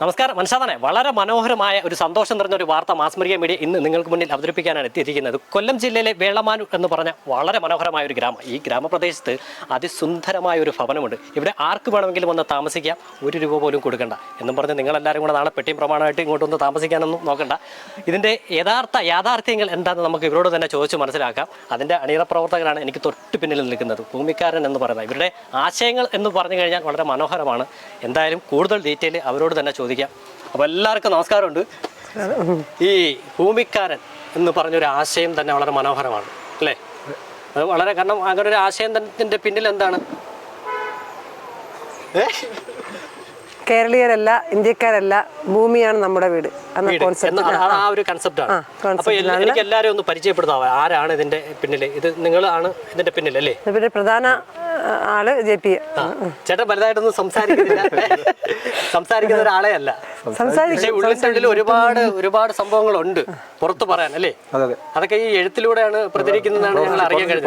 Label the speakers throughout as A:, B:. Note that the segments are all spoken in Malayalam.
A: നമസ്കാരം. മനസ്സാതനെ വളരെ മനോഹരമായ ഒരു സന്തോഷം നിറഞ്ഞ ഒരു വാർത്ത മാസ്മരിക മീഡിയ ഇന്ന് നിങ്ങൾക്ക് മുന്നിൽ അവതരിപ്പിക്കാനാണ് എത്തിയിരിക്കുന്നത്. കൊല്ലം ജില്ലയിലെ വേളമാനൂർ എന്ന് പറഞ്ഞ വളരെ മനോഹരമായ ഒരു ഗ്രാമം. ഈ ഗ്രാമപ്രദേശത്ത് അതിസുന്ദരമായ ഒരു ഭവനമുണ്ട്. ഇവിടെ ആർക്ക് വേണമെങ്കിലും വന്ന് താമസിക്കാം, ₹1 പോലും കൊടുക്കണ്ട എന്നും പറഞ്ഞ് നിങ്ങളെല്ലാവരും കൂടെ നാളെ പെട്ടിയും പ്രമാണമായിട്ട് ഇങ്ങോട്ടൊന്ന് താമസിക്കാനൊന്നും നോക്കണ്ട. ഇതിൻ്റെ യാഥാർത്ഥ്യങ്ങൾ എന്താണെന്ന് നമുക്ക് ഇവരോട് തന്നെ ചോദിച്ച് മനസ്സിലാക്കാം. അതിൻ്റെ അണിയറ പ്രവർത്തകരാണ് എനിക്ക് തൊട്ട് പിന്നിൽ നിൽക്കുന്നത്, ഭൂമിക്കാരൻ എന്ന് പറയുന്നത്. ഇവരുടെ ആശയങ്ങൾ എന്ന് പറഞ്ഞു കഴിഞ്ഞാൽ വളരെ മനോഹരമാണ്. എന്തായാലും കൂടുതൽ ഡീറ്റെയിൽ അവരോട് തന്നെ ചോദിക്കാം. അപ്പോൾ എല്ലാവർക്കും നമസ്കാരമുണ്ട്. ഈ ഭൂമിക്കാരൻ എന്ന് പറഞ്ഞൊരു ആശയം തന്നെ വളരെ മനോഹരമാണ് അല്ലേ? അത് വളരെ, കാരണം അങ്ങനെ ഒരു ആശയത്തിൻ്റെ പിന്നിൽ എന്താണ്?
B: കേരളീയരല്ല, ഇന്ത്യക്കാരല്ല, ഭൂമിയാണ് നമ്മുടെ വീട്
A: ആ ഒരു കൺസെപ്റ്റാണ്. അപ്പൊ എനിക്ക് എല്ലാവരും ഒന്ന് പരിചയപ്പെടുത്താവോ, ആരാണ് ഇതിന്റെ പിന്നിൽ? ഇത് നിങ്ങളാണ് ഇതിന്റെ പിന്നിൽ അല്ലേ?
B: പിന്നെ പ്രധാന ആള് JP.
A: ചേട്ടൻ വലുതായിട്ടൊന്നും സംസാരിക്കുന്ന ഒരാളെ അല്ല, പക്ഷേ ഉള്ളിൽ ഒരുപാട് സംഭവങ്ങളുണ്ട് പുറത്ത് പറയാൻ അല്ലേ? അതൊക്കെ ഈ എഴുത്തിലൂടെയാണ് പ്രചരിക്കുന്നതാണ് ഞങ്ങൾ അറിയാൻ കഴിഞ്ഞത്,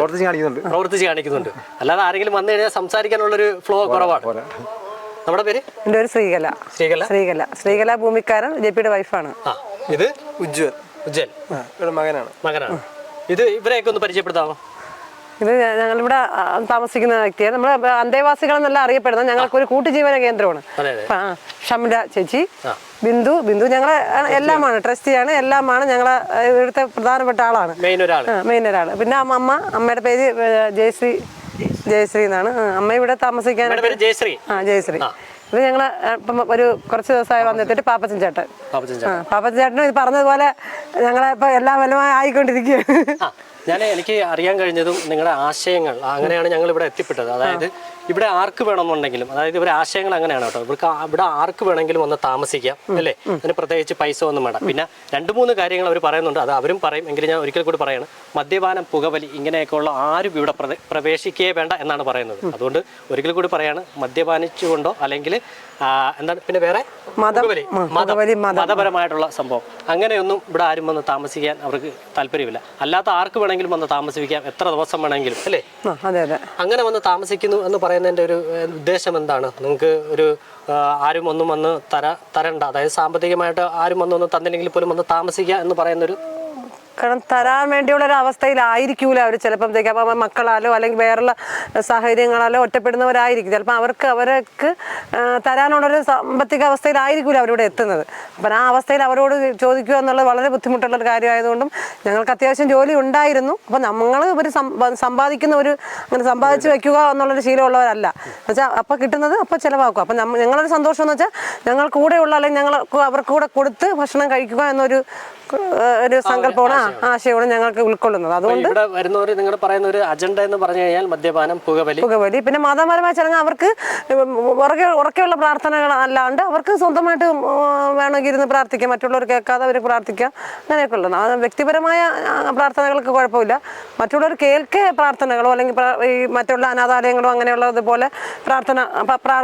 A: പ്രവർത്തിച്ച് കാണിക്കുന്നുണ്ട്. അല്ലാതെ ആരെങ്കിലും വന്നു കഴിഞ്ഞാൽ സംസാരിക്കാനുള്ളൊരു ഫ്ലോ കുറവാണ്. നമ്മുടെ പേര്?
B: എൻ്റെ പേര് ശ്രീകല ഭൂമിക്കാരൻ, JPയുടെ വൈഫാണ്.
A: ഇത് ഉജ്വൽ മകനാണ്. ഇത് ഇവരെയൊക്കെ ഒന്ന് പരിചയപ്പെടുത്താമോ?
B: ഇത് ഞങ്ങളിവിടെ താമസിക്കുന്ന വ്യക്തിയാണ്. നമ്മൾ അന്തേവാസികൾ എന്നല്ല അറിയപ്പെടുന്നത്. ഞങ്ങൾക്കൊരു കൂട്ടുജീവന കേന്ദ്രമാണ്. ഷംല ചേച്ചി, ബിന്ദു ഞങ്ങളെ എല്ലാമാണ്, ട്രസ്റ്റിയാണ്, എല്ലാമാണ്. ഞങ്ങളെ ഇവിടുത്തെ പ്രധാനപ്പെട്ട ആളാണ്, മെയിൻ ഒരാൾ. പിന്നെ അമ്മയുടെ പേര് ജയശ്രീ എന്നാണ്. അമ്മ ഇവിടെ താമസിക്കാൻ ജയശ്രീ. ഇത് ഞങ്ങള് ഇപ്പം കുറച്ച് ദിവസമായി വന്നെത്തിയിട്ട് പാപ്പച്ചൻ ചേട്ടനും ഇത് പറഞ്ഞതുപോലെ ഞങ്ങളെ ഇപ്പൊ എല്ലാ ബലമായി ആയിക്കൊണ്ടിരിക്കുകയാണ്.
A: എനിക്ക് അറിയാൻ കഴിഞ്ഞതും നിങ്ങളുടെ ആശയങ്ങൾ അങ്ങനെയാണ് ഞങ്ങൾ ഇവിടെ എത്തിപ്പെട്ടത്. അതായത് ഇവിടെ ആർക്ക് വേണമെന്നുണ്ടെങ്കിലും, അതായത് ഇവരുടെ ആശയങ്ങൾ അങ്ങനെയാണ് കേട്ടോ. ഇവിടെ ആർക്ക് വേണമെങ്കിലും വന്ന് താമസിക്കാം അല്ലേ? അതിന് പ്രത്യേകിച്ച് പൈസ ഒന്നും വേണ്ട. പിന്നെ 2-3 കാര്യങ്ങൾ അവർ പറയുന്നുണ്ട്, അത് അവരും പറയും. എങ്കിലും ഞാൻ ഒരിക്കൽ കൂടി പറയാണ്, മദ്യപാനം, പുകവലി ഇങ്ങനെയൊക്കെയുള്ള ആരും ഇവിടെ പ്രവേശിക്കേ വേണ്ട എന്നാണ് പറയുന്നത്. അതുകൊണ്ട് ഒരിക്കൽ കൂടി പറയാണ്, മദ്യപാനിച്ചുകൊണ്ടോ അല്ലെങ്കിൽ എന്താണ് പിന്നെ വേറെ മതപരമായിട്ടുള്ള സംഭവം അങ്ങനെയൊന്നും ഇവിടെ ആരും വന്ന് താമസിക്കാൻ അവർക്ക് താല്പര്യമില്ല. അല്ലാത്ത ആർക്ക് വേണമെങ്കിലും വന്ന് താമസിപ്പിക്കാം, എത്ര ദിവസം വേണമെങ്കിലും അല്ലേ? അങ്ങനെ വന്ന് താമസിക്കുന്നു എന്ന് പറയുന്നതിൻ്റെ ഒരു ഉദ്ദേശം എന്താണ്? നിങ്ങൾക്ക് ഒരു ആരും ഒന്നും വന്ന് തരണ്ട, അതായത് സാമ്പത്തികമായിട്ട് ആരും ഒന്നും തന്നില്ലെങ്കിൽ പോലും വന്ന് താമസിക്കുക എന്ന് പറയുന്നൊരു,
B: കാരണം തരാൻ വേണ്ടിയുള്ള ഒരു അവസ്ഥയിലായിരിക്കൂല അവർ ചിലപ്പോഴത്തേക്ക്. അപ്പം മക്കളാലോ അല്ലെങ്കിൽ വേറുള്ള സാഹചര്യങ്ങളാലോ ഒറ്റപ്പെടുന്നവരായിരിക്കും. ചിലപ്പോൾ അവർക്ക് തരാനുള്ളൊരു സാമ്പത്തിക അവസ്ഥയിലായിരിക്കൂല അവരിവിടെ എത്തുന്നത്. അപ്പം ആ അവസ്ഥയിൽ അവരോട് ചോദിക്കുക എന്നുള്ളത് വളരെ ബുദ്ധിമുട്ടുള്ളൊരു കാര്യമായതുകൊണ്ടും ഞങ്ങൾക്ക് അത്യാവശ്യം ജോലി ഉണ്ടായിരുന്നു. അപ്പം നമ്മൾ സമ്പാദിക്കുന്ന അങ്ങനെ സമ്പാദിച്ച് വെക്കുക എന്നുള്ളൊരു ശീലമുള്ളവരല്ല. എന്നുവെച്ചാൽ അപ്പം കിട്ടുന്നത് അപ്പം ചിലവാക്കും. അപ്പം ഞങ്ങളൊരു സന്തോഷം എന്ന് വെച്ചാൽ ഞങ്ങൾ കൂടെയുള്ള അല്ലെങ്കിൽ ഞങ്ങൾ അവർക്ക് കൂടെ കൊടുത്ത് ഭക്ഷണം കഴിക്കുക എന്നൊരു സങ്കല്പമാണ്, ആശയമാണ് ഞങ്ങൾക്ക് ഉൾക്കൊള്ളുന്നത്. അതുകൊണ്ട്
A: ഇവിടെ വരുന്നവർ നിങ്ങൾ പറയുന്ന ഒരു അജണ്ട എന്ന് പറഞ്ഞു കഴിഞ്ഞാൽ മദ്യപാനം, പുകവലി,
B: പിന്നെ മതപരമായ ചടങ്ങ്. അവർക്ക് ഉറക്കെയുള്ള പ്രാർത്ഥനകൾ അല്ലാണ്ട് അവർക്ക് സ്വന്തമായിട്ട് വേണമെങ്കിൽ ഇരുന്ന് പ്രാർത്ഥിക്കാം, മറ്റുള്ളവർ കേൾക്കാതെ അവർ പ്രാർത്ഥിക്കാം, അങ്ങനെയൊക്കെ ഉള്ളത്. വ്യക്തിപരമായ പ്രാർത്ഥനകൾക്ക് കുഴപ്പമില്ല. മറ്റുള്ളവർ കേൾക്കെ പ്രാർത്ഥനകളോ അല്ലെങ്കിൽ ഈ മറ്റുള്ള അനാഥാലയങ്ങളോ അങ്ങനെയുള്ളതുപോലെ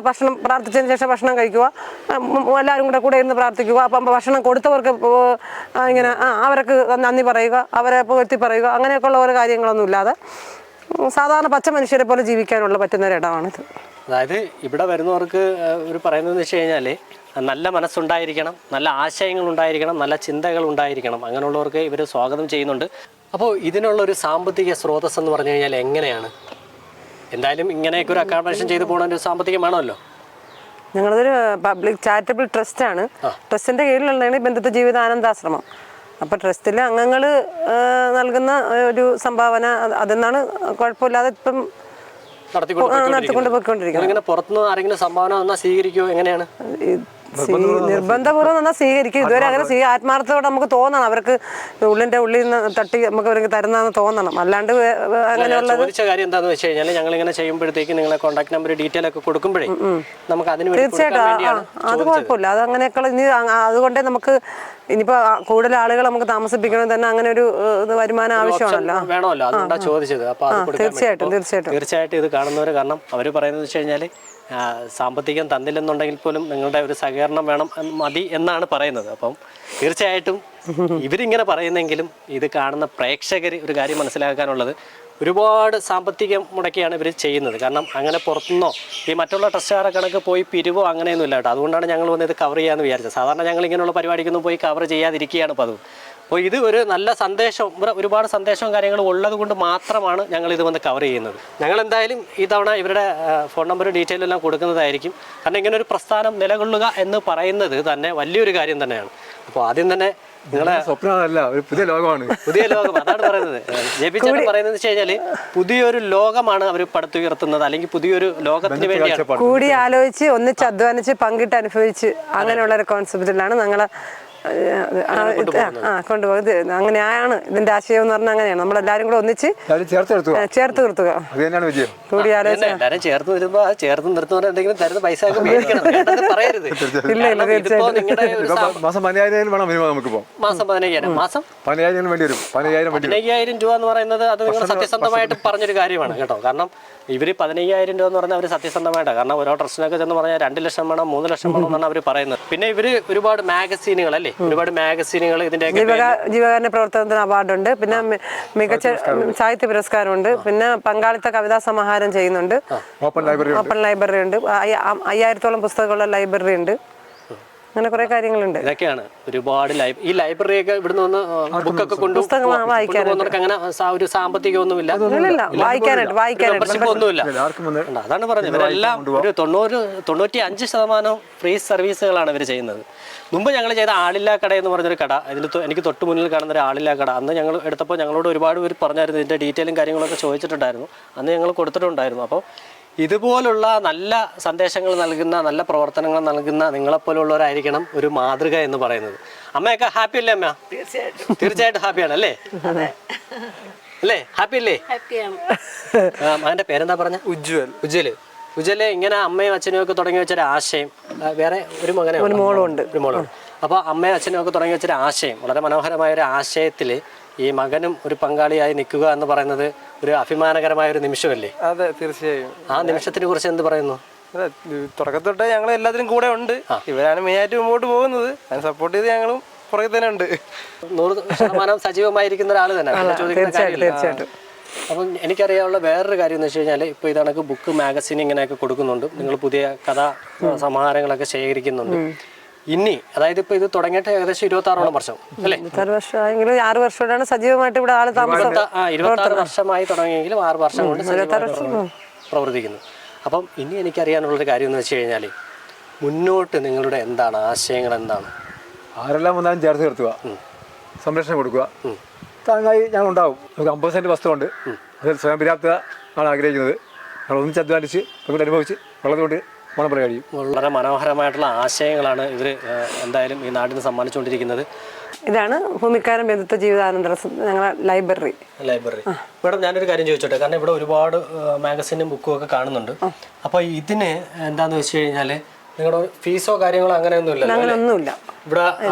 B: ഭക്ഷണം പ്രാർത്ഥിച്ചതിന് ശേഷം ഭക്ഷണം കഴിക്കുക, എല്ലാവരും കൂടെ ഇരുന്ന് പ്രാർത്ഥിക്കുക. അപ്പം ഭക്ഷണം കൊടുത്തവർക്ക് ഇങ്ങനെ അവർക്ക് നന്ദി പറയുക, അവരെ പുകഴ്ത്തി പറയുക, അങ്ങനെയൊക്കെയുള്ള ഓരോ കാര്യങ്ങളൊന്നും ഇല്ലാതെ സാധാരണ പച്ച മനുഷ്യരെ പോലെ ജീവിക്കാനുള്ള പറ്റുന്നൊരിടമാണിത്.
A: അതായത് ഇവിടെ വരുന്നവർക്ക് ഒരു പറയുന്നതെന്ന് വെച്ച് കഴിഞ്ഞാൽ നല്ല മനസ്സുണ്ടായിരിക്കണം, നല്ല ആശയങ്ങൾ ഉണ്ടായിരിക്കണം, നല്ല ചിന്തകൾ ഉണ്ടായിരിക്കണം. അങ്ങനെയുള്ളവർക്ക് ഇവർ സ്വാഗതം ചെയ്യുന്നുണ്ട്. അപ്പോൾ ഇതിനുള്ളൊരു സാമ്പത്തിക സ്രോതസ് എന്ന് പറഞ്ഞു കഴിഞ്ഞാൽ എങ്ങനെയാണ്? എന്തായാലും ഇങ്ങനെയൊക്കെ ഒരു അക്കോമഡേഷൻ ചെയ്തു പോകുന്ന ഒരു സാമ്പത്തികം വേണമല്ലോ.
B: ഞങ്ങളതൊരു പബ്ലിക് ചാരിറ്റബിൾ ട്രസ്റ്റാണ്. ട്രസ്റ്റിൻ്റെ കീഴിലുള്ളതാണ് ബന്ധുത്വ ജീവിതാനന്ദാശ്രമം. അപ്പോൾ ട്രസ്റ്റിലെ അംഗങ്ങൾ നൽകുന്ന ഒരു സംഭാവന അതെന്നാണ് കുഴപ്പമില്ലാതെ ഇപ്പം നടത്തിക്കൊണ്ട് പോയിക്കൊണ്ടിരിക്കുന്നത്.
A: പുറത്തുനിന്ന് ആരെങ്കിലും സംഭാവന വന്നാൽ സ്വീകരിക്കുമോ? എങ്ങനെയാണ്?
B: നിർബന്ധപൂർവ്വം എന്നാൽ സ്വീകരിക്കും. ഇതുവരെ അങ്ങനെ ആത്മാർത്ഥത്തോടെ നമുക്ക് തോന്നണം, അവർക്ക് ഉള്ളിൻ്റെ ഉള്ളിൽ നിന്ന് തട്ടി നമുക്ക് അവർക്ക് തരുന്നതെന്ന് തോന്നണം. അല്ലാണ്ട് അങ്ങനെയുള്ളത്
A: കാര്യം എന്താണെന്ന് വെച്ച് കഴിഞ്ഞാൽ ഞങ്ങളിങ്ങനെ ചെയ്യുമ്പോഴത്തേക്ക് നിങ്ങളെ കോൺടാക്ട് നമ്പർ ഡീറ്റെയിൽ ഒക്കെ കൊടുക്കുമ്പോഴേ നമുക്ക് അതിന്
B: തീർച്ചയായിട്ടും അത് കുഴപ്പമില്ല. അത് അങ്ങനെയൊക്കെയുള്ള ഇനി അതുകൊണ്ടേ നമുക്ക് ഇനിയിപ്പോൾ കൂടുതൽ ആളുകൾ നമുക്ക് താമസിപ്പിക്കണമെങ്കിൽ തന്നെ അങ്ങനെ ഒരു വരുമാനം ആവശ്യമാണല്ലോ,
A: വേണമല്ലോ. അതുകൊണ്ടാണ് ചോദിച്ചത്. അപ്പോൾ
B: തീർച്ചയായിട്ടും
A: ഇത് കാണുന്നവർ, കാരണം അവർ പറയുന്നത് വെച്ച് കഴിഞ്ഞാൽ സാമ്പത്തികം തന്നില്ലെന്നുണ്ടെങ്കിൽ പോലും നിങ്ങളുടെ ഒരു സഹകരണം മതി എന്നാണ് പറയുന്നത്. അപ്പം തീർച്ചയായിട്ടും ഇവരിങ്ങനെ പറയുന്നെങ്കിലും ഇത് കാണുന്ന പ്രേക്ഷകർ ഒരു കാര്യം മനസ്സിലാക്കാനുള്ളത്, ഒരുപാട് സാമ്പത്തികം മുടക്കിയാണ് ഇവർ ചെയ്യുന്നത്. കാരണം അങ്ങനെ പുറത്തുനിന്നോ ഈ മറ്റുള്ള ട്രസ്റ്റുകാരെ കണക്ക് പോയി പിരിവോ അങ്ങനെയൊന്നും ഇല്ല കേട്ടോ. അതുകൊണ്ടാണ് ഞങ്ങൾ വന്ന് ഇത് കവർ ചെയ്യാമെന്ന് വിചാരിച്ചത്. സാധാരണ ഞങ്ങൾ ഇങ്ങനെയുള്ള പരിപാടിക്കൊന്നും പോയി കവർ ചെയ്യാതിരിക്കുകയാണ് പതിവ്. അപ്പോൾ ഇത് ഒരു നല്ല സന്ദേശവും ഇവിടെ ഒരുപാട് സന്ദേശവും കാര്യങ്ങളും ഉള്ളത് കൊണ്ട് മാത്രമാണ് ഞങ്ങൾ ഇത് വന്ന് കവർ ചെയ്യുന്നത്. ഞങ്ങൾ എന്തായാലും ഈ തവണ ഇവരുടെ ഫോൺ നമ്പറും ഡീറ്റെയിലും എല്ലാം കൊടുക്കുന്നതായിരിക്കും. കാരണം ഇങ്ങനെ ഒരു പ്രസ്ഥാനം നിലകൊള്ളുക എന്ന് പറയുന്നത് തന്നെ വലിയൊരു കാര്യം തന്നെയാണ്. അപ്പോൾ ആദ്യം തന്നെ നിങ്ങളെ
C: സ്വപ്നമല്ല, ഒരു പുതിയ ലോകമാണ്.
A: പുതിയ ലോകം അതാണ് പറയുന്നത്. ജെബിച്ചേട്ടൻ പറയുന്നത് വെച്ച് കഴിഞ്ഞാൽ പുതിയൊരു ലോകമാണ് അവർ പടുത്തുയർത്തുന്നത്, അല്ലെങ്കിൽ പുതിയൊരു ലോകത്തിന് വേണ്ടിയാണ്.
B: കൂടി ആലോചിച്ച് ഒന്നിച്ച് അധ്വാനിച്ച് പങ്കിട്ട് അനുഭവിച്ച് അങ്ങനെയുള്ള ഒരു കോൺസെപ്റ്റിലാണ് ഞങ്ങളെ കൊണ്ടുപോകുന്നത്. അങ്ങനെയാണ് ഇതിന്റെ ആശയം എന്ന് പറഞ്ഞാൽ. അങ്ങനെയാണ് നമ്മളെല്ലാരും കൂടെ ഒന്നിച്ച് ചേർത്ത് നിർത്തുക. കൂടി ആലോചിച്ച്
A: എല്ലാരും ചേർത്ത് വരുമ്പോ ചേർത്ത് നിർത്തുന്ന എന്തെങ്കിലും തരുന്ന പൈസ ഒക്കെ മേടിക്കണം, പറയരുത്.
B: ഇല്ല ഇല്ല തീർച്ചയായിട്ടും.
C: മാസം 15,000 വേണം മിനിമം നമുക്കിപ്പോ.
A: മാസം 15,000 മാസം
C: 15,000 വേണ്ടി വരും.
A: 15,000 രൂപ എന്ന് പറയുന്നത് അത് നിങ്ങൾ സത്യസന്ധമായിട്ട് പറഞ്ഞൊരു കാര്യമാണ് കേട്ടോ. കാരണം ഇവർ 15,000 രൂപ എന്ന് പറഞ്ഞാൽ അവർ സത്യസന്ധമായിട്ടാണ്. കാരണം ഓരോ ട്രസ്റ്റിനൊക്കെ ചെന്ന് പറഞ്ഞാൽ 2 ലക്ഷം വേണം 3 ലക്ഷം വേണം എന്നാണ് അവർ പറയുന്നത്. പിന്നെ ഇവര് ഒരുപാട് മാഗസീനുകൾ അല്ലേ, ഒരുപാട് മാഗസീനുകൾ ഇതിന്റെ
B: ജീവകാരുണ്യ പ്രവർത്തനത്തിന് അവാർഡുണ്ട്. പിന്നെ മികച്ച സാഹിത്യ പുരസ്കാരമുണ്ട്. പിന്നെ പങ്കാളിത്ത കവിതാ സമാഹാരം ചെയ്യുന്നുണ്ട്. ഓപ്പൺ ലൈബ്രറി ഉണ്ട്. 5000-ഓളം പുസ്തകങ്ങളുള്ള ലൈബ്രറി ഉണ്ട്. അങ്ങനെ കുറെ കാര്യങ്ങളുണ്ട്.
A: ഇതൊക്കെയാണ് ഒരുപാട് ഈ ലൈബ്രറിയൊക്കെ ഇവിടുന്ന് വന്ന് ബുക്കൊക്കെ കൊണ്ടുപോകുന്നവർക്ക് അങ്ങനെ ഒരു സാമ്പത്തികമൊന്നുമില്ല, ഒന്നുമില്ല. അതാണ് പറഞ്ഞത്. ഇവരെല്ലാം ഒരു 95% ഫ്രീ സർവീസുകളാണ് ഇവർ ചെയ്യുന്നത്. മുമ്പ് ഞങ്ങൾ ചെയ്ത ആളില്ലാ കട എന്ന് പറഞ്ഞൊരു കട, ഇതിന് എനിക്ക് തൊട്ട് മുന്നിൽ കാണുന്ന ഒരു ആളില്ലാ കട, അന്ന് ഞങ്ങൾ എടുത്തപ്പോൾ ഞങ്ങളോട് ഒരുപാട് പേര് പറഞ്ഞായിരുന്നു, ഇതിൻ്റെ ഡീറ്റെയിലും കാര്യങ്ങളൊക്കെ ചോദിച്ചിട്ടുണ്ടായിരുന്നു. അന്ന് ഞങ്ങൾ കൊടുത്തിട്ടുണ്ടായിരുന്നു. അപ്പോൾ ഇതുപോലുള്ള നല്ല സന്ദേശങ്ങൾ നൽകുന്ന, നല്ല പ്രവർത്തനങ്ങൾ നൽകുന്ന നിങ്ങളെപ്പോലുള്ളവരായിരിക്കണം ഒരു മാതൃക എന്ന് പറയുന്നത്. അമ്മയൊക്കെ ഹാപ്പി അല്ലേ അമ്മ? തീർച്ചയായിട്ടും ഹാപ്പിയാണ് അല്ലേ? അല്ലേ, ഹാപ്പി അല്ലേ? മകന്റെ പേരെന്താ പറഞ്ഞ? ഉജ്വല്. ഇങ്ങനെ അമ്മയും അച്ഛനും ഒക്കെ തുടങ്ങി വെച്ചൊരു ആശയം, വേറെ ഒരു മകനെ ഒരു മോളുണ്ട്. അപ്പോൾ അമ്മയും അച്ഛനും ഒക്കെ തുടങ്ങി വെച്ചൊരു ആശയം, വളരെ മനോഹരമായ ഒരു ആശയത്തിൽ ഈ മകനും ഒരു പങ്കാളിയായി നിൽക്കുക എന്ന് പറയുന്നത് ഒരു അഭിമാനകരമായ ഒരു നിമിഷമല്ലേ?
D: അതെ, തീർച്ചയായും.
A: ആ നിമിഷത്തിനെ കുറിച്ച് എന്ത് പറയുന്നു?
D: തുടക്കത്തൊട്ടേ ഞങ്ങൾ എല്ലാത്തിനും കൂടെ ഉണ്ട്. ഇവരാണ് മെയിനായിട്ട് മുമ്പോട്ട് പോകുന്നത്. അതിന് സപ്പോർട്ട് ചെയ്ത് ഞങ്ങളും പുറകെ തന്നെ ഉണ്ട്.
A: 100% സജീവമായിരിക്കുന്ന ഒരാൾ തന്നെ.
B: തീർച്ചയായിട്ടും.
A: അപ്പം എനിക്കറിയാനുള്ള വേറൊരു കാര്യം എന്ന് വെച്ച് കഴിഞ്ഞാൽ, ഇപ്പോൾ ഇതണക്ക് ബുക്ക് മാഗസിൻ ഇങ്ങനെയൊക്കെ കൊടുക്കുന്നുണ്ട്, നിങ്ങൾ പുതിയ കഥാ സമാഹാരങ്ങളൊക്കെ ശേഖരിക്കുന്നുണ്ട്. ഇനി അതായത് ഇപ്പൊ ഇത് തുടങ്ങിയിട്ട് ഏകദേശം 26 വർഷം അല്ലേ?
B: 6 വർഷമാണ് സജീവമായിട്ട് ഇവിടെ ആള് താമസം.
A: 26 വർഷമായി തുടങ്ങിയെങ്കിലും 6 വർഷം കൊണ്ട് പ്രവർത്തിക്കുന്നു. അപ്പം ഇനി എനിക്കറിയാനുള്ളൊരു കാര്യം എന്ന് വെച്ച് കഴിഞ്ഞാൽ, മുന്നോട്ട് നിങ്ങളുടെ എന്താണ് ആശയങ്ങൾ, എന്താണ്?
C: ആരെല്ലാം വന്നാലും ചേർത്ത് നിർത്തുക, സംരക്ഷണം കൊടുക്കുക. താങ്ങായി ഞങ്ങൾ ഉണ്ടാവും. നമുക്ക് 50 സെന്റ് വസ്തുണ്ട്. അതിൽ സ്വയം പര്യാപ്തത ആണ് ആഗ്രഹിക്കുന്നത്. ഞങ്ങൾ ഒന്നിച്ച് അധ്വാനിച്ച് നമുക്ക് അനുഭവിച്ച് വളർന്നുകൊണ്ട് കഴിയും.
A: വളരെ മനോഹരമായിട്ടുള്ള ആശയങ്ങളാണ് ഇവർ എന്തായാലും ഈ നാടിന് സമ്മാനിച്ചുകൊണ്ടിരിക്കുന്നത്.
B: ഇതാണ് ഭൂമിക്കാരൻ ബന്ധുത്വ ജീവിതാനന്തര ഞങ്ങളുടെ ലൈബ്രറി.
A: മേഡം, ഞാനൊരു കാര്യം ചോദിച്ചോട്ടെ. കാരണം ഇവിടെ ഒരുപാട് മാഗസിനും ബുക്കും ഒക്കെ കാണുന്നുണ്ട്. അപ്പോൾ ഇതിന് എന്താന്ന് വെച്ച് കഴിഞ്ഞാൽ നിങ്ങളുടെ ഫീസോ കാര്യങ്ങളോ
B: അങ്ങനെയൊന്നുമില്ല.
A: ഇവിടെ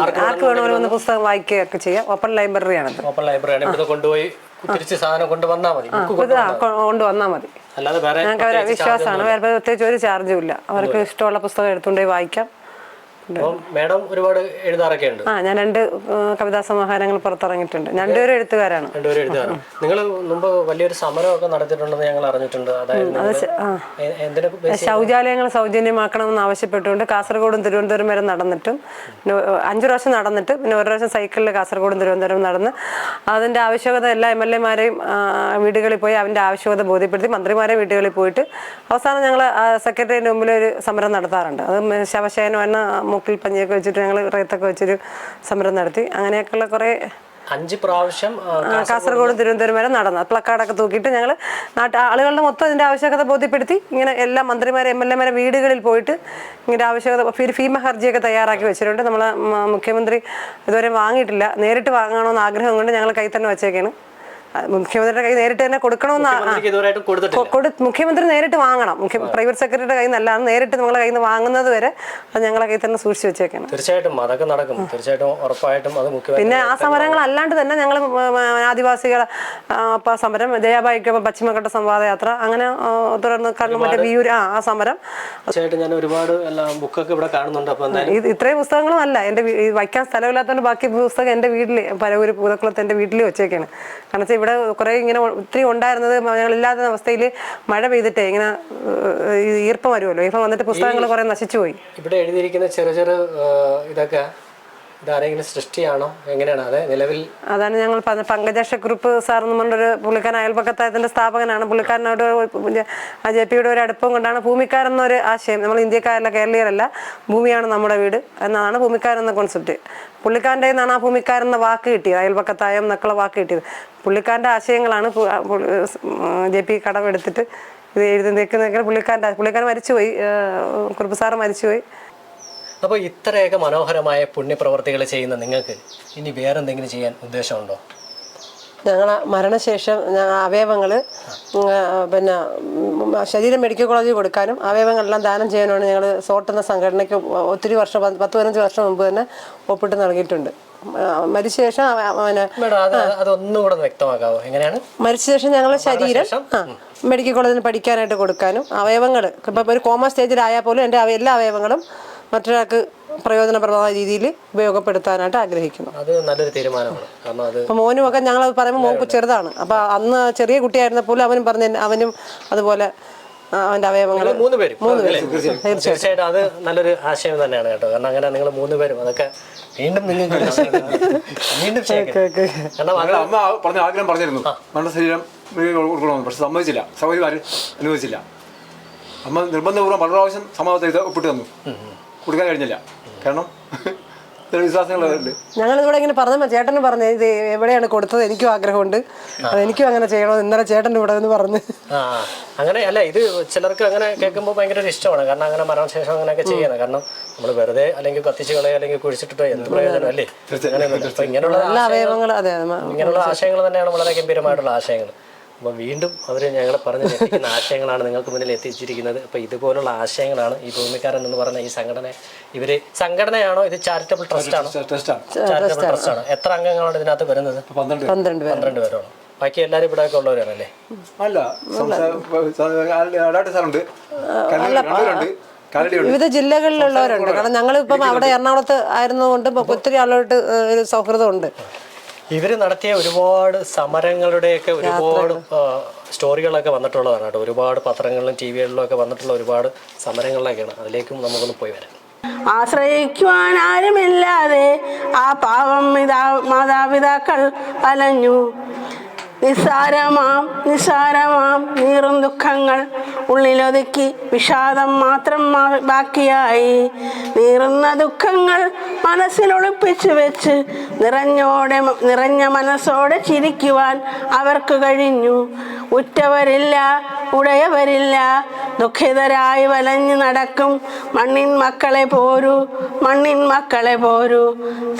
B: ആർക്ക് വേണമെങ്കിലും പുസ്തകം വായിക്കുകയൊക്കെ ചെയ്യാം. ഓപ്പൺ ലൈബ്രറിയാണ്.
A: ഇവിടെ കൊണ്ടുപോയി തിരിച്ച് സാധനം കൊണ്ടുവന്നാൽ മതി,
B: കൊണ്ടുവന്നാൽ മതി. ഞങ്ങൾക്ക് അവരെ വിശ്വാസമാണ്. വേറെ പ്രത്യേകിച്ച് ഒരു ചാർജും ഇല്ല. അവർക്ക് ഇഷ്ടമുള്ള പുസ്തകം എടുത്തുകൊണ്ടുപോയി വായിക്കാം.
A: മേഡം ഒരുപാട് എഴുതാറൊക്കെ ഉണ്ട്.
B: ഞാൻ 2 കവിതാ സമാഹാരങ്ങൾ പുറത്തിറങ്ങിയിട്ടുണ്ട്. 2 പേരും എഴുത്തുകാരാണ്.
A: നിങ്ങൾ മുമ്പ് വലിയൊരു സമരമൊക്കെ നടത്തിയിട്ടുണ്ടെന്ന് ഞങ്ങൾ അറിഞ്ഞിട്ടുണ്ട്.
B: ശൗചാലയങ്ങൾ സൗജന്യമാക്കണമെന്ന് ആവശ്യപ്പെട്ടുകൊണ്ട് കാസർഗോഡും തിരുവനന്തപുരം വരെ നടന്നിട്ടും 5 പ്രാവശ്യം നടന്നിട്ട് പിന്നെ 1 പ്രാവശ്യം സൈക്കിളിൽ കാസർഗോഡും തിരുവനന്തപുരം നടന്ന് അതിൻ്റെ ആവശ്യകത എല്ലാ MLA-മാരെയും വീടുകളിൽ പോയി അതിൻ്റെ ആവശ്യകത ബോധ്യപ്പെടുത്തി മന്ത്രിമാരെ വീടുകളിൽ പോയിട്ട് അവസാനം ഞങ്ങൾ സെക്രട്ടറിയേറ്റിന് മുമ്പിൽ ഒരു സമരം നടത്താറുണ്ട്. അത് ശവശയനം എന്ന മുക്കിൽ പഞ്ഞിയൊക്കെ വെച്ചിട്ട് ഞങ്ങൾ റേത്തൊക്കെ വെച്ചൊരു സമരം നടത്തി. അങ്ങനെയൊക്കെയുള്ള കുറേ
A: 5 പ്രാവശ്യം
B: കാസർഗോഡ് തിരുവനന്തപുരം വരെ നടന്നു. പ്ലക്കാർഡൊക്കെ തൂക്കിയിട്ട് ഞങ്ങൾ ആളുകളുടെ മൊത്തം ഇതിൻ്റെ ആവശ്യകത ബോധ്യപ്പെടുത്തി ഇങ്ങനെ എല്ലാ മന്ത്രിമാരെ MLA-മാരെ വീടുകളിൽ പോയിട്ട് ഇങ്ങനെ ആവശ്യകത ഫീമ ഹർജിയൊക്കെ തയ്യാറാക്കി വെച്ചിട്ടുണ്ട്. നമ്മൾ മുഖ്യമന്ത്രി ഇതുവരെ വാങ്ങിയിട്ടില്ല. നേരിട്ട് വാങ്ങണമെന്ന് ആഗ്രഹം കൊണ്ട് ഞങ്ങൾ കൈ തന്നെ വെച്ചേക്കാണ്. മുഖ്യമന്ത്രിയുടെ കൈ നേരിട്ട് തന്നെ കൊടുക്കണമെന്ന്. മുഖ്യമന്ത്രി നേരിട്ട് വാങ്ങണം. പ്രൈവറ്റ് സെക്രട്ടറിയുടെ കയ്യിൽ നിന്നല്ലാതെ നേരിട്ട് നമ്മളെ കയ്യിൽ നിന്ന് വാങ്ങുന്നത് വരെ അത് ഞങ്ങളെ കയ്യിൽ തന്നെ സൂക്ഷിച്ചു വെച്ചേക്കണം.
A: തീർച്ചയായിട്ടും അതൊക്കെ നടക്കും. തീർച്ചയായിട്ടും ഉറപ്പായിട്ടും അത് മുഖ്യമന്ത്രി.
B: പിന്നെ ആ സമരങ്ങൾ അല്ലാണ്ട് തന്നെ ഞങ്ങൾ ആദിവാസികൾ സമരം, ജയാബായിക്കൊപ്പം പശ്ചിമഘട്ട സംവാദയാത്ര, അങ്ങനെ തുടർന്ന് മറ്റേ വിയൂർ ആ സമരം.
A: തീർച്ചയായിട്ടും ഞാൻ ഒരുപാട് ബുക്കൊക്കെ ഇവിടെ കാണുന്നുണ്ട്. അപ്പം
B: ഇത്രയും പുസ്തകങ്ങളും അല്ല എൻ്റെ വയ്ക്കാൻ സ്ഥലമില്ലാത്തതുകൊണ്ട് ബാക്കി പുസ്തകം എൻ്റെ വീട്ടിൽ പരവൂർ പൂതക്കുളത്ത് എൻ്റെ വീട്ടിൽ വെച്ചേക്കാണ്. കാരണം വെച്ചാൽ ഇവിടെ ഇവിടെ കുറേ ഇങ്ങനെ ഒത്തിരി ഉണ്ടായിരുന്നത് ഞങ്ങളില്ലാത്ത അവസ്ഥയിൽ മഴ പെയ്തിട്ടേ ഇങ്ങനെ ഈർപ്പം വരുമല്ലോ, ഈർപ്പം വന്നിട്ട് പുസ്തകങ്ങൾ കുറേ നശിച്ചു പോയി.
A: ഇവിടെ എഴുതിയിരിക്കുന്ന ചെറു ചെറു ഇതൊക്കെ ഇതാരെങ്കിലും സൃഷ്ടിയാണോ, എങ്ങനെയാണ് അത് നിലവിൽ?
B: അതാണ് ഞങ്ങൾ പങ്കജ ഗ്രൂപ്പ് സാർ എന്ന് പറഞ്ഞൊരു പുള്ളിക്കാരൻ അയൽപക്കത്തായതിൻ്റെ സ്ഥാപകനാണ്. പുള്ളിക്കാരനോട് JP യുടെ ഒരു അടുപ്പം കൊണ്ടാണ് ഭൂമിക്കാരെന്നൊരു ആശയം, നമ്മൾ ഇന്ത്യക്കാരല്ല കേരളീയരല്ല, ഭൂമിയാണ് നമ്മുടെ വീട് എന്നാണ് ഭൂമിക്കാരെന്ന കോൺസെപ്റ്റ്. പുള്ളിക്കാരൻ്റെ നിന്നാണ് ആ ഭൂമിക്കാരെന്ന വാക്ക് കിട്ടിയത്, അയൽപക്കത്തായം എന്നൊക്കെയുള്ള വാക്ക് കിട്ടിയത്. പുള്ളിക്കാരൻ്റെ ആശയങ്ങളാണ് JP കടമെടുത്തിട്ട് ഇത് എഴുതി നിൽക്കുന്നതെങ്കിൽ പുള്ളിക്കാരൻ മരിച്ചുപോയി, കുറുപ്പ് സാറ് മരിച്ചുപോയി.
A: അപ്പോൾ ഇത്രയൊക്കെ മനോഹരമായ പുണ്യപ്രവർത്തികൾ ചെയ്യുന്ന നിങ്ങൾക്ക് ഇനി വേറെ എന്തെങ്കിലും ചെയ്യാൻ ഉദ്ദേശമുണ്ടോ?
B: ഞങ്ങൾ മരണശേഷം അവയവങ്ങൾ പിന്നെ ശരീരം മെഡിക്കൽ കോളേജിൽ കൊടുക്കാനും അവയവങ്ങളെല്ലാം ദാനം ചെയ്യാനുമാണ് ഞങ്ങൾ സോട്ട് എന്ന സംഘടനയ്ക്ക് ഒത്തിരി വർഷം 10-15 വർഷം മുമ്പ് തന്നെ ഒപ്പിട്ട് നൽകിയിട്ടുണ്ട്. മരിച്ച ശേഷം
A: അതൊന്നും കൂടെ വ്യക്തമാക്കാവോ, എങ്ങനെയാണ്?
B: മരിച്ച ശേഷം ഞങ്ങളുടെ ശരീരം മെഡിക്കൽ കോളേജിൽ പഠിക്കാനായിട്ട് കൊടുക്കാനും അവയവങ്ങൾ ഇപ്പം ഒരു കോമ സ്റ്റേജിലായാൽ പോലും എൻ്റെ എല്ലാ അവയവങ്ങളും മറ്റൊരാൾക്ക് പ്രയോജനപ്രദമായ രീതിയിൽ ഉപയോഗപ്പെടുത്താനായിട്ട് ആഗ്രഹിക്കുന്നു.
A: അത് നല്ലൊരു തീരുമാനമാണ്. കാരണം അത്
B: അപ്പം മോനുമൊക്കെ ഞങ്ങൾ പറയുമ്പോൾ മോക്ക് ചെറുതാണ്, അപ്പം അന്ന് ചെറിയ കുട്ടിയായിരുന്നപ്പോലും അവനും പറഞ്ഞ അവനും അതുപോലെ അവൻ്റെ അവയവങ്ങൾ
A: 3 പേരും തീർച്ചയായിട്ടും അത് നല്ലൊരു ആശയം തന്നെയാണ് കേട്ടോ. കാരണം അങ്ങനെ നിങ്ങൾ 3 പേരും അതൊക്കെ വീണ്ടും നിങ്ങൾക്ക് വീണ്ടും
C: കാരണം അമ്മ പറഞ്ഞ ആഗ്രഹം പറഞ്ഞിരുന്നു നമ്മുടെ ശരീരം കൊടുക്കണമെന്ന്, പക്ഷെ സമ്മതിച്ചില്ല, സൗകര്യമാര് അനുവദിച്ചില്ല. അമ്മ നിർബന്ധപൂർവ്വം പല പ്രാവശ്യം സമ്മതത്തെ ഇത് ഒപ്പിട്ട് തന്നു, കൊടുക്കാൻ കഴിഞ്ഞില്ല. കാരണം വിശ്വാസങ്ങളുണ്ട്.
B: ഞങ്ങളിവിടെ ഇങ്ങനെ പറഞ്ഞപ്പോൾ ചേട്ടന് പറഞ്ഞു ഇത് എവിടെയാണ് കൊടുത്തത്, എനിക്കും ആഗ്രഹമുണ്ട്, എനിക്കും അങ്ങനെ ചെയ്യണമെന്ന് ഇന്നലെ ചേട്ടൻ ഇവിടെ എന്ന് പറഞ്ഞു.
A: അങ്ങനെ അല്ല, ഇത് ചിലർക്ക് അങ്ങനെ കേൾക്കുമ്പോൾ ഭയങ്കര ഒരു ഇഷ്ടമാണ്. കാരണം അങ്ങനെ മരണശേഷം അങ്ങനെയൊക്കെ ചെയ്യുന്നത്, കാരണം നമ്മൾ വെറുതെ അല്ലെങ്കിൽ കത്തിച്ച് കളയോ അല്ലെങ്കിൽ കുഴിച്ചിട്ടോ എന്ത് പ്രയോജനം അല്ലേ? ഇങ്ങനെയുള്ള ആശയങ്ങൾ തന്നെയാണ് വളരെ ഗംഭീരമായിട്ടുള്ള ആശയങ്ങൾ. അപ്പോൾ വീണ്ടും അവർ ഞങ്ങൾ പറഞ്ഞ് എത്തിക്കുന്ന ആശയങ്ങളാണ് നിങ്ങൾക്ക് മുന്നിൽ എത്തിച്ചിരിക്കുന്നത്. അപ്പോൾ ഇതുപോലുള്ള ആശയങ്ങളാണ് ഈ ഭൂമിക്കാരൻ എന്ന് പറഞ്ഞ ഈ സംഘടനയാണോ, ഇത് ചാരിറ്റബിൾ ട്രസ്റ്റാണോ? ചാരിറ്റബിൾ ട്രസ്റ്റാണ്. എത്ര അംഗങ്ങളാണ് ഇതിനകത്ത് വരുന്നത്? 12 പേരാണ്. ബാക്കി എല്ലാവരും ഇവിടെ ഒക്കെ ഉള്ളവരാണല്ലേ?
C: അല്ല,
B: വിവിധ ജില്ലകളിലുള്ളവരുണ്ട്. കാരണം ഞങ്ങളിപ്പം അവിടെ എറണാകുളത്ത് ആയിരുന്നതുകൊണ്ട് ഒത്തിരി ആളുമായിട്ട് ഒരു സൗഹൃദമുണ്ട്.
A: ഇവർ നടത്തിയ ഒരുപാട് സമരങ്ങളുടെയൊക്കെ ഒരുപാട് സ്റ്റോറികളൊക്കെ വന്നിട്ടുള്ളതാണ് കേട്ടോ. ഒരുപാട് പത്രങ്ങളിലും TV-കളിലും ഒക്കെ വന്നിട്ടുള്ള ഒരുപാട് സമരങ്ങളിലൊക്കെയാണ്. അതിലേക്കും നമുക്കൊന്ന് പോയി വരാം.
E: ആശ്രയിക്കുവാൻ ആരുമില്ലാതെ ആ പാവം മാതാപിതാക്കൾ അലഞ്ഞു. നിസ്സാരമാം നീറും ദുഃഖങ്ങൾ ഉള്ളിലൊതുക്കി വിഷാദം മാത്രം ബാക്കിയായി. നീറുന്ന ദുഃഖങ്ങൾ മനസ്സിലൊളിപ്പിച്ചു വെച്ച് നിറഞ്ഞ മനസ്സോടെ ചിരിക്കുവാൻ അവർക്ക് കഴിഞ്ഞു. ഉറ്റവരില്ല, ഉടയവരില്ല, ദുഃഖിതരായി വലഞ്ഞു നടക്കും മണ്ണിൻ മക്കളെ പോരൂ.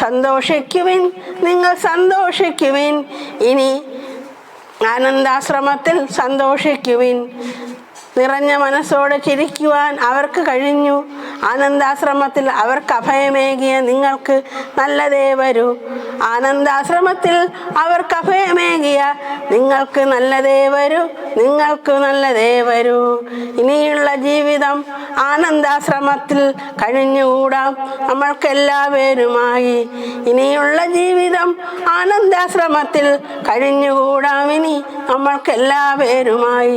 E: സന്തോഷിക്കുവിൻ, നിങ്ങൾ സന്തോഷിക്കുവിൻ, ഇനി ആനന്ദാശ്രമത്തിൽ സന്തോഷിക്കുവിൻ. നിറഞ്ഞ മനസ്സോടെ ചിരിക്കുവാൻ അവർക്ക് കഴിഞ്ഞു. ആനന്ദാശ്രമത്തിൽ അവർക്ക് അഭയമേകിയ നിങ്ങൾക്ക് നല്ലതേ വരൂ. ആനന്ദാശ്രമത്തിൽ അവർക്ക് അഭയമേകിയ നിങ്ങൾക്ക് നല്ലതേ വരൂ. ഇനിയുള്ള ജീവിതം ആനന്ദാശ്രമത്തിൽ കഴിഞ്ഞുകൂടാം നമ്മൾക്കെല്ലാവരുമായി. ഇനിയുള്ള ജീവിതം ആനന്ദാശ്രമത്തിൽ കഴിഞ്ഞുകൂടാം ഇനി നമ്മൾക്കെല്ലാവരുമായി.